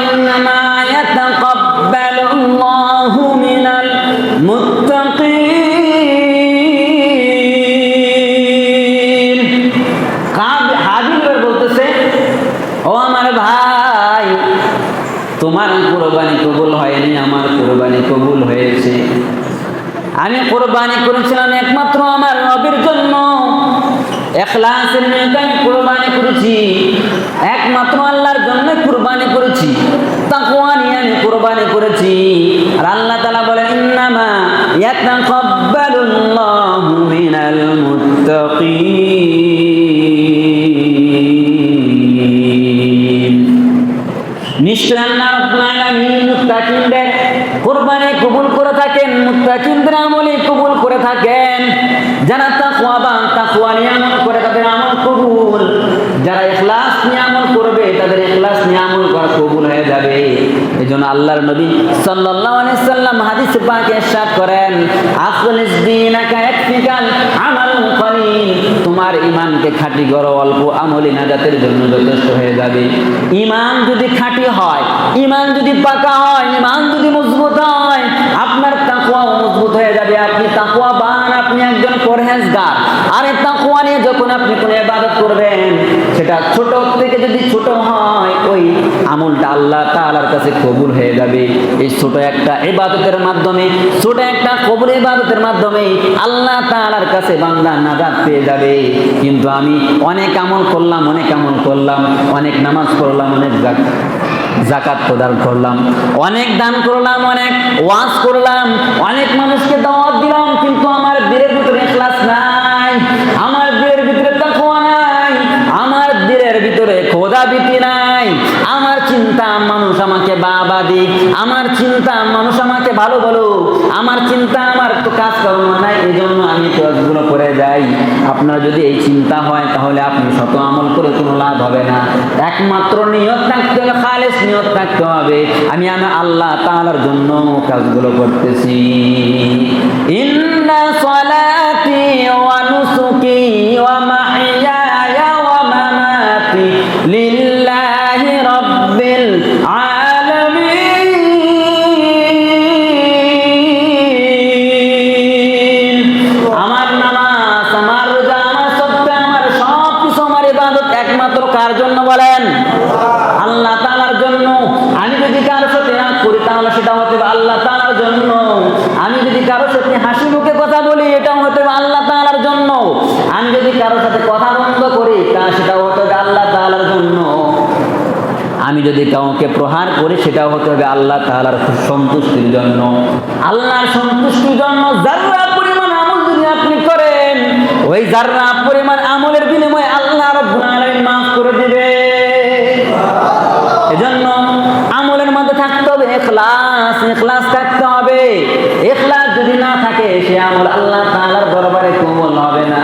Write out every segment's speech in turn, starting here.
ইন্নামা ইয়াতাকাব্বালুল্লাহু মিনাল মুত্তাকিন। হাবিল বলতেছে, ও আমার ভাই, তোমার কুরবানি কবুল হয়নি, আমার কুরবানি কবুল হয়েছে। আমি কুরবানি করেছিলাম একমাত্র আমার রবের জন্য, ইখলাসের নিয়তে আমি কুরবানি করেছি, একমাত্র আল্লাহর জন্য কুরবানি করেছি, তাকওয়া নিয়ে আমি কুরবানি করেছি। আর আল্লাহ তাআলা বলেন, ইন্নামা ইয়াতাকাব্বালুল্লাহু মিনাল মুত্তাকিন। নিশ্চয় আল্লাহ রাব্বুল আলামিন মুত্তাকিনদের কুরবানি কবুল করে থাকেন, মুত্তাকিনদের আমলি কবুল করে থাকেন। যারা তাকওয়া নিয়ে আমল করে তাদের আমল কবুল, যারা ইখলাস নিয়ে আমল করবে তাদের ইখলাস নিয়ে আমল করা কবুল হয়ে যাবে। এজন্য আল্লাহর নবী সাল্লাল্লাহু আলাইহি সাল্লাম হাদিসে পাকে ইরশাদ করেন, আখলিস দীনাকা ইয়াকফিকাল আমালুল কলিল। তোমার ঈমানকে খাঁটি করো, অল্প আমলি নাজাতের জন্য যথেষ্ট হয়ে যাবে। ঈমান যদি খাঁটি হয়, ঈমান যদি পাকা হয়, ঈমান যদি মজবুত হয়, আপনার তাকওয়াও মজবুত হয়ে যাবে। আপনি তাকওয়াবান, আপনি একজন পরহেজগার। আর এই তাকওয়া নিয়ে যখন আপনি কোনো ইবাদত করবেন, সেটা ছোট থেকে যদি ছোট হয়, ওই আমলটা আল্লাহ তাআলার কাছে কবুল হয়ে যাবে। এই ছোট একটা ইবাদতের মাধ্যমে, ছোট একটা কবুল ইবাদতের মাধ্যমে আল্লাহ তাআলার কাছে বান্দা নাজাত পেয়ে যাবে। কিন্তু আমি অনেক আমল করলাম, অনেক নামাজ পড়লাম, অনেক যাকাত প্রদান করলাম, অনেক দান করলাম, অনেক ওয়াজ করলাম, অনেক মানুষকে দাওয়াত দিলাম, কিন্তু আমার দিলের ভিতরে ইখলাস নাই, আমার দিলের ভিতরে তাকওয়া নাই, আমার দিলের ভিতরে খোদাভীতি নাই। আমার চিন্তা মানুষ আমাকে বাবা দিক, আমার চিন্তা মানুষ আমাকে ভালো বলো, আমার চিন্তা আমার তো কাজ কর্ম নাই, এই জন্য আমি কাজগুলো করে যাই। আপনার যদি এই চিন্তা হয়, তাহলে আপনি শত আমল করে কোনো লাভ হবে না। একমাত্র নিয়ত থাকতে হবে, খালেস নিয়ত থাকতে হবে, আমি আল্লাহ তাআলার জন্য কাজগুলো করতেছি। ইন্না সালাতি ওয়া নুসুকি ওয়া মাহইয়ায়া ওয়া মামাতি লিল্লাহি রাব্বিল আলামিন। আমার নামাজ, আমার রোজা, আমার সবটা, আমার সব কিছু, আমার ইবাদত একমাত্র কার জন্য বলেন? আল্লাহ তাআলার জন্য। আমি যদি কারো সাথে রাগ করি, তাহলে সেটা হতে হবে আল্লাহ তাআলার জন্য। আমি যদি কারো সাথে হাসি মুখে কথা বলি, এটাও হতে হবে আল্লাহ তাআলার জন্য। আমি যদি কারো সাথে কথা বন্ধ করি, সেটাও হতে হবে আল্লাহ তাআলার জন্য। আমি যদি কাউকে প্রহার করি, সেটাও হতে হবে আল্লাহ তাআলার সন্তুষ্টির জন্য। আল্লাহর সন্তুষ্টির জন্য যারা পরিমাণ আমল যদি আপনি করেন, ওই যারা পরিমাণ আমলের বিনিময়ে আল্লাহ রাব্বুল আলামিন মাফ করে দিবে। এজন্য আমলের মধ্যে থাকতে হবে ইখলাস, ইখলাস থাকতে হবে। ইখলাস যদি না থাকে, সে আমল আল্লাহ তাআলার দরবারে কবুল হবে না।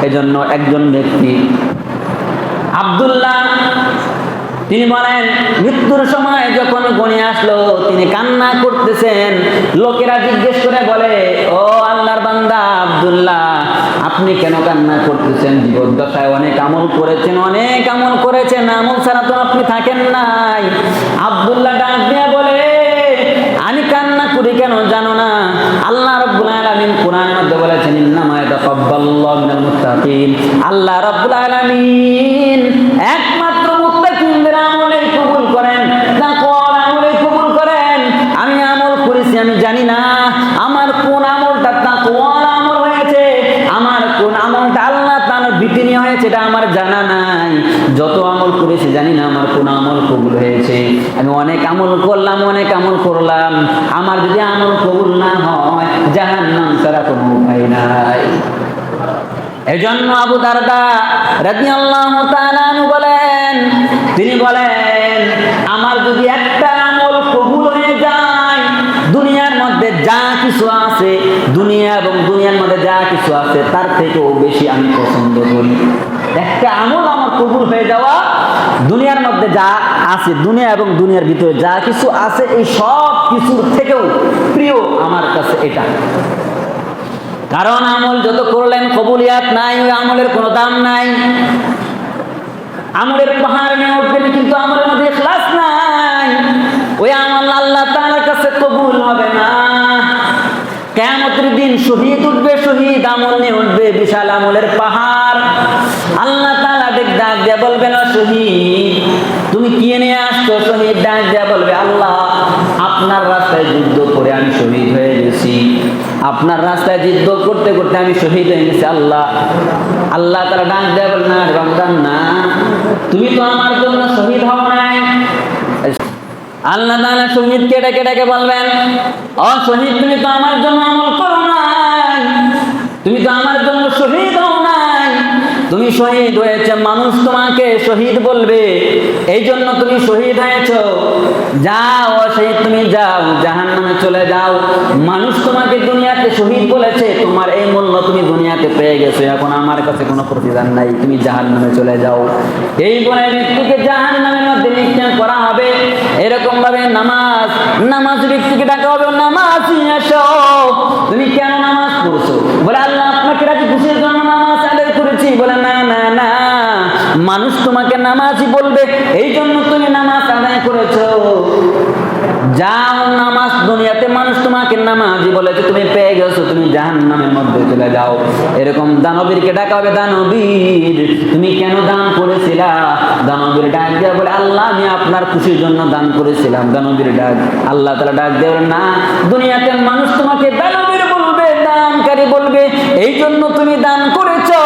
এজন্য একজন ব্যক্তি আব্দুল্লাহ, তিনি বলেন, মৃত্যুর সময় যখন গণে আসলো, তিনি কান্না করতেছেন। লোকেরা জিজ্ঞেস করে বলে, ও আল্লাহর বান্দা আব্দুল্লাহ, আপনি কেন কান্না করতেছেন? জীবদ্দশায় অনেক আমল করেছেন, আমল ছাড়া তো আপনি থাকেন নাই। আব্দুল্লাহ ডাক দিয়ে বলে, আমি কান্না করি কেন জানো না? আল্লাহ রাব্বুল আলামিন কোরআনের মধ্যে বলেছেন, ইন্নামা ইয়াতাকাব্বালুল্লাহু মিনাল মুত্তাকিন। আল্লাহ রাব্বুল আলামিন একমাত্র মুত্তাকিনদের আমলে কবুল করেন, তাকওয়ার আমলে কবুল করেন। আমি আমল করেছি, আমি জানি না আমার কোন আমলটা তাকওয়ার আমল হয়েছে, আমার কোন আমলটা আল্লাহ তাআলার ভীতি নিয়ে হয়েছে, এটা আমার জানা নাই। যত আমল করেছি জানি না আমার কোন আমল কবুল হয়েছে। আমি অনেক আমল করলাম, আমার যদি আমল কবুল না হয়, জাহান্নাম ছাড়া কোনো উপায় নাই। এজন্য আবু দারদা রাদিয়াল্লাহু তাআলা আনহু বলেন, তিনি বলেন, আমার যদি একটা আমল কবুল হয়ে যায়, দুনিয়ার মধ্যে যা কিছু আছে, দুনিয়া এবং দুনিয়ার মধ্যে যা কিছু আছে, তার থেকেও বেশি আমি পছন্দ করি। একটা আমল আমার কবুল হয়ে যাওয়া, দুনিয়ার মধ্যে যা আছে, দুনিয়া এবং দুনিয়ার ভিতরে যা কিছু আছে, এই সব কিছুর থেকেও প্রিয় আমার কাছে এটা। কারণ আমল যত করলেন কবুলিয়াত নাই, ওই আমলের কোনো দাম নাই। আমলের পাহাড় নিয়ে উঠবেন, কিন্তু আমলের মধ্যে ইখলাস নাই। হবে না। কিয়ামতের দিন শহীদ উঠবে, শহীদ আমল নিয়ে উঠবে, বিশাল আমলের পাহাড়। আল্লাহ তাআলা ডাক দিয়ে বলবেন, ও শহীদ তুমি কি নিয়ে আসছো? শহীদ ডাক দিয়ে বলবে, আল্লাহ আপনার রাস্তায় যুদ্ধ করে আমি শহীদ হয়ে গেছি, আপনার রাস্তায় যুদ্ধ করতে করতে আমি শহীদ হয়ে গেছি আল্লাহ। আল্লাহ তাআলা ডাক দিয়ে বলবেন, না বান্দা না, তুমি তো আমার জন্য শহীদ হও নাই। আল্লাহ তাআলা শহীদকে ডেকে ডেকে বলবেন, ও শহীদ তুমি তো আমার জন্য আমল করো নাই, তুমি তো আমার জন্য শহীদ হও নাই, তুমি শহীদ হয়েছে মানুষ তোমাকে শহীদ বলবে, এই জন্য তুমি শহীদ হয়েছো। যাও শহীদ তুমি যাও, জাহান্নামে চলে যাও। মানুষ তোমাকে দুনিয়াতে শহীদ বলেছে, তোমার এই মূল্য তুমি দুনিয়াতে পেয়ে গেছো, এখন আমার কাছে কোনো প্রতিদান নাই, তুমি জাহান্নামে চলে যাও। এই বলে ব্যক্তিকে জাহান্নামের মধ্যে নিক্ষেপ করা হবে। এরকম ভাবে নামাজ ব্যক্তিকে ডাকা হবে, নামাজি এসো, তুমি কেন নামাজ পড়ছো? বলে আল্লাহ আপনাকে রাজি খুশির জন্য নামাজ আদায় করেছি। বলে না না না, মানুষ তোমাকে নামাজি বলবে, এই জন্য তুমি নামাজ আদায় করেছো। যাও নামাজ, দুনিয়াতে মানুষ তোমাকে নামাজি বলেছে, তুমি পেয়ে গেছো, তুমি জাহান্নামের মধ্যে চলে যাও। এরকম দানবীরকে ডাকা হবে, দানবীর তুমি কেন দান করেছিলা? দানবীর ডাক দিয়ে বলে, আল্লাহ আমি আপনার খুশির জন্য দান করেছিলাম। দানবীর ডাক, আল্লাহ তাআলা ডাক দিয়ে বলে, না, দুনিয়াতে মানুষ তোমাকে দানবীর বলবে, দানকারী বলবে, এই জন্য তুমি দান করেছো।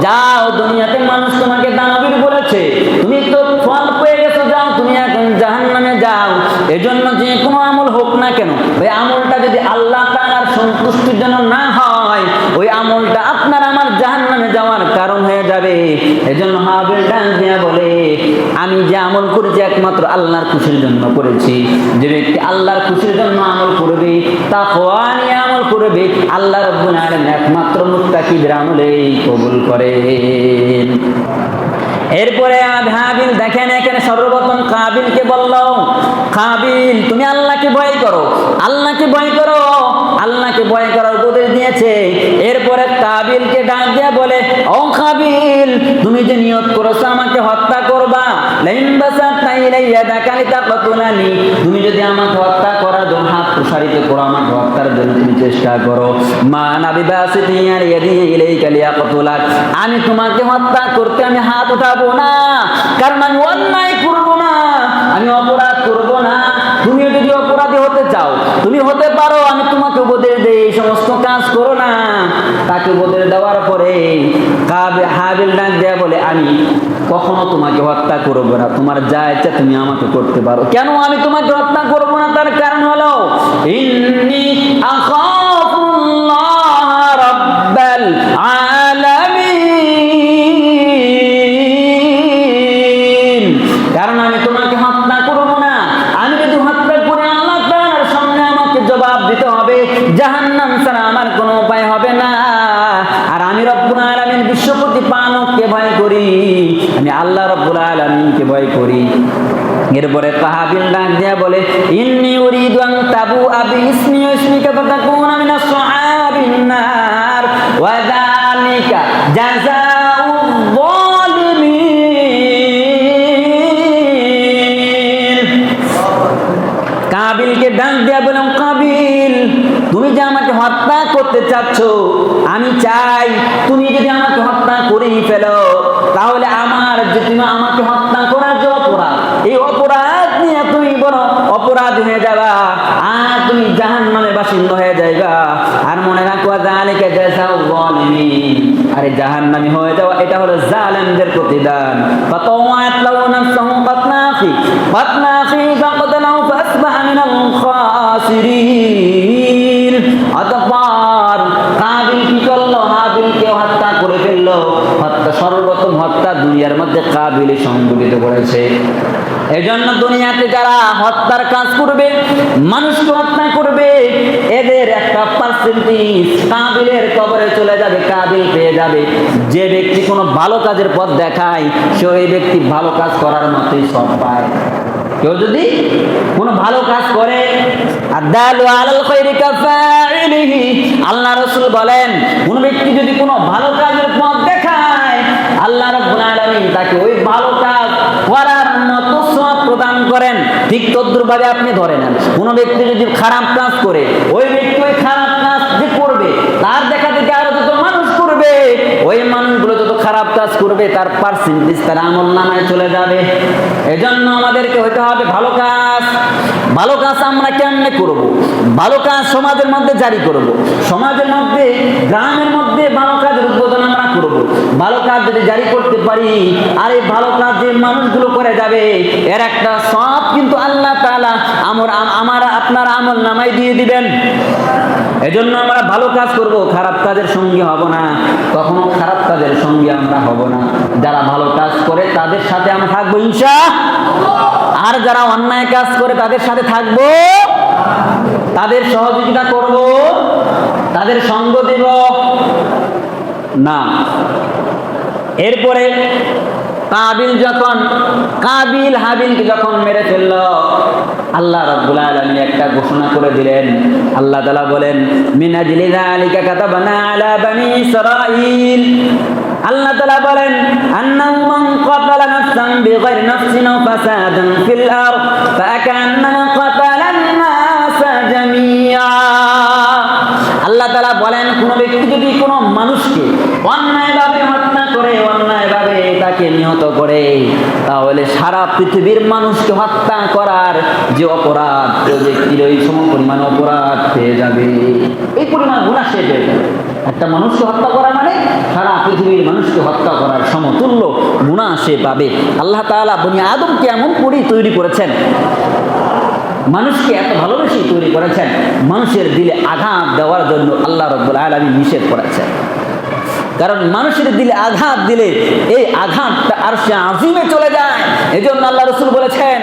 যাও, দুনিয়াতে মানুষ তোমাকে দানবীর বলেছে, তুমি তো ফল পেয়ে গেছো, যাও তুমি এখন জাহান্নামে যাও। এজন্য যে কোনো আমল হোক না কেন, ওই আমলটা যদি আল্লাহ তাআলার সন্তুষ্টির জন্য না হয়, ওই আমলটা আপনার আমার জাহান্নামে যাওয়ার কারণ হয়ে যাবে। এজন্য হাবিল ডাক দিয়া বলে, আমি যে আমল করেছি একমাত্র আল্লাহর খুশির জন্য করেছি। যে ব্যক্তি আল্লাহর খুশির জন্য আমল করবে, তাকওয়া নিয়ে আমল করবে, আল্লাহ রাব্বুল আলামিন একমাত্র মুত্তাকিদের আমলেই কবুল করেন। এরপরে হাবিল দেখেন, এখানে সর্বপ্রথম কাবিলকে বলল, কাবিল তুমি আল্লাহকে ভয় করো, আল্লাহকে ভয় করো, আল্লাহকে ভয় করার উপদেশ দিয়েছে। এরপরে কাবিলকে ডাক দিয়ে বলে, ও কাবিল তুমি যে নিয়ত করেছো আমাকে হত্যা করবা, লাইন বাসাতা ইলাইয়া দাকালিতা কতুলানি, তুমি যদি আমাকে হত্যা করার জন্য হাত প্রসারিত করো, আমাকে হত্যার জন্য তুমি চেষ্টা করো, মা নাবি বাসিতিয়া ইয়াদি ইলাইকা লিয়াকতুলাক, আমি তোমাকে হত্যা করতে আমি হাত উঠাবো না, কারণ আমি অন্যায় করবো না, আমি অপরাধ করবো না। তুমিও যদি অপরাধী হতে চাও তুমি হতে পারো, আমি তোমাকে উপদেশ দেই এই সমস্ত কাজ করো না। তাকে উপদেশ দেওয়ার পরে হাবিল ডাক দেয়া বলে, আমি কখনো তোমাকে হত্যা করবো না, তোমার যা ইচ্ছা তুমি আমাকে করতে পারো। কেন আমি তোমাকে হত্যা করবো না? তার কারণ হলো, ইন্নী আখাফুল্লাহ রাব্বাল আলামিন, কারণ আমি তোমাকে হত্যা করবো না। আমি যদি হত্যা করে আল্লাহ তাআলার সামনে আমাকে জবাব দিতে হবে, জাহান্নাম ছাড়া আমার কোনো উপায় হবে না। আর আমি রব্বুল আলামিন বিশ্ব প্রতিপালককে ভয় করি, আমি আল্লাহ রব্বুল আলামিনকে ভয় করি। এরপরে কাবিল ডাক দিয়া বলে, ইন্নী উরিদু আন তাবু আবি ইসমি ওয়া ইসমিকা ফাতাকুনা মিনাস সাহাবিন নার ওয়া যালিকা জাযাউয যালিমিন। কাবিলকে ডাক দিয়া বলে, কাবিল তুমি যে আমাকে হত্যা করতে চাচ্ছ, আমি চাই তুমি যদি আমাকে হত্যা করেই ফেলো, তাহলে আমার যে তুমি আমাকে হত্যা করার যে অপরাধ, এই অপরাধ নিয়ে তুমি বড় অপরাধ হয়ে যাবা, আর তুমি জাহান্নামের বাসিন্দা হয়ে যাইবা। আর মনে রাখো, যালিকা জাযাউয যালিমিন, আরে জাহান্নামী হয়ে যাওয়া এটা হলো জালেমদের প্রতিদান। ফাতাওয়াত লাউ নাফসুহু ফাতনাফি ফাকদালাউ ফাসবাহা মিনাল খাসিরিন। অতঃপর কাবিল কি করলো? হাবিলকে হত্যা করে ফেললো। হত্যা, সর্বপ্রথম হত্যা দুনিয়ার মধ্যে কাবিলই সংঘটিত করেছে। এজন্য দুনিয়াতে যারা হত্যার কাজ করবে, মানুষকে হত্যা করবে, এদের একটা পার্সেন্টেজ কাবিলের কবরে চলে যাবে, কাবিল পেয়ে যাবে। যে ব্যক্তি কোনো ভালো কাজের পথ দেখায়, সেই ব্যক্তি ভালো কাজ করার মতোই সব পায়। কেউ যদি কোনো ভালো কাজ করে, আদালু আলাল খায়রি কাফাইলিহি, আল্লাহ রাসূল বলেন, কোন ব্যক্তি যদি কোনো ভালো কাজের পথ দেখায়, আল্লাহ রাব্বুল আলামিন তাকে ওই ভালো কাজ করার মতো সওয়াব প্রদান করেন। ঠিক তদ্রুপভাবে আপনি ধরে নেন, কোনো ব্যক্তি যদি খারাপ কাজ করে, ওই ব্যক্তি ওই খারাপ কাজ যে করবে তার দেখা দেখে আরো যত মানুষ করবে, ওই মানুষগুলো যত খারাপ কাজ করবে তার পার্সেন্টেজ তার আমলনামায় চলে যাবে। এজন্য আমাদেরকে হতে হবে ভালো কাজ। ভালো কাজ আমরা কেমনে করব? ভালো কাজ সমাজের মধ্যে জারি করব, সমাজের মধ্যে গ্রামের মধ্যে ভালো কাজের উদ্বোধন আমরা করব। ভালো কাজ যদি জারি করতে পারি, আর এই ভালো কাজ যে মানুষগুলো করে যাবে এর একটা সব কিন্তু আল্লাহ তাআলা আমার আপনার আমল নামায় দিয়ে দিবেন। এজন্য আমরা ভালো কাজ করব, খারাপ কাজের সঙ্গী হব না, কখনো খারাপ কাজের সঙ্গী আমরা হব না। যারা ভালো কাজ করে তাদের সাথে আমরা থাকবো ইনশাআল্লাহ, আর যারা অন্যায় কাজ করে তাদের সাথে থাকবো, তাদের সহযোগিতা করব, তাদের সঙ্গ দেব না। এরপরে কাবিল হাবিলকে যখন মেরে ফেলল, আল্লাহ রাব্বুল আলামিন একটা ঘোষণা করে দিলেন। আল্লাহ তাআলা বলেন, মিন আজলি যালিকা কাতাবনা আলা বানি ইসরাঈল। আল্লাহ তাআলা বলেন, আন্নাহু মান কাতালা নাফসান বিগাইরি নাফসিন আও ফাসাদান ফিল আরদ ফাকান্নামা কাতালান নাসা জামিআ। আল্লাহ তাআলা বলেন, কোন ব্যক্তি যদি কোনো মানুষকে অন্যায়ভাবে হত্যা করে, অন্যায়ভাবে তাকে নিহত করে, তাহলে সারা পৃথিবীর মানুষকে হত্যা করার যে অপরাধ, ওই ব্যক্তির ওই সম পরিমাণ অপরাধ পেয়ে যাবে, এই পরিমাণ গুনাহ সে পেয়ে যাবে। একটা মানুষকে হত্যা করা মানে সারা পৃথিবীর মানুষকে হত্যা করার সমতুল্য গুনাহ সে পাবে। আল্লাহ তাআলা বনি আদমকে এমন করেই তৈরি করেছেন, মানুষকে এত ভালোবেসে তৈরি করেছেন, মানুষের দিলে আঘাত দেওয়ার জন্য আল্লাহ রাব্বুল আলামিন নিষেধ করেছেন। কারণ মানুষের দিলে আঘাত দিলে এই আঘাতটা আরশে আজিমে চলে যায়। এজন্য আল্লাহ রাসূল বলেছেন,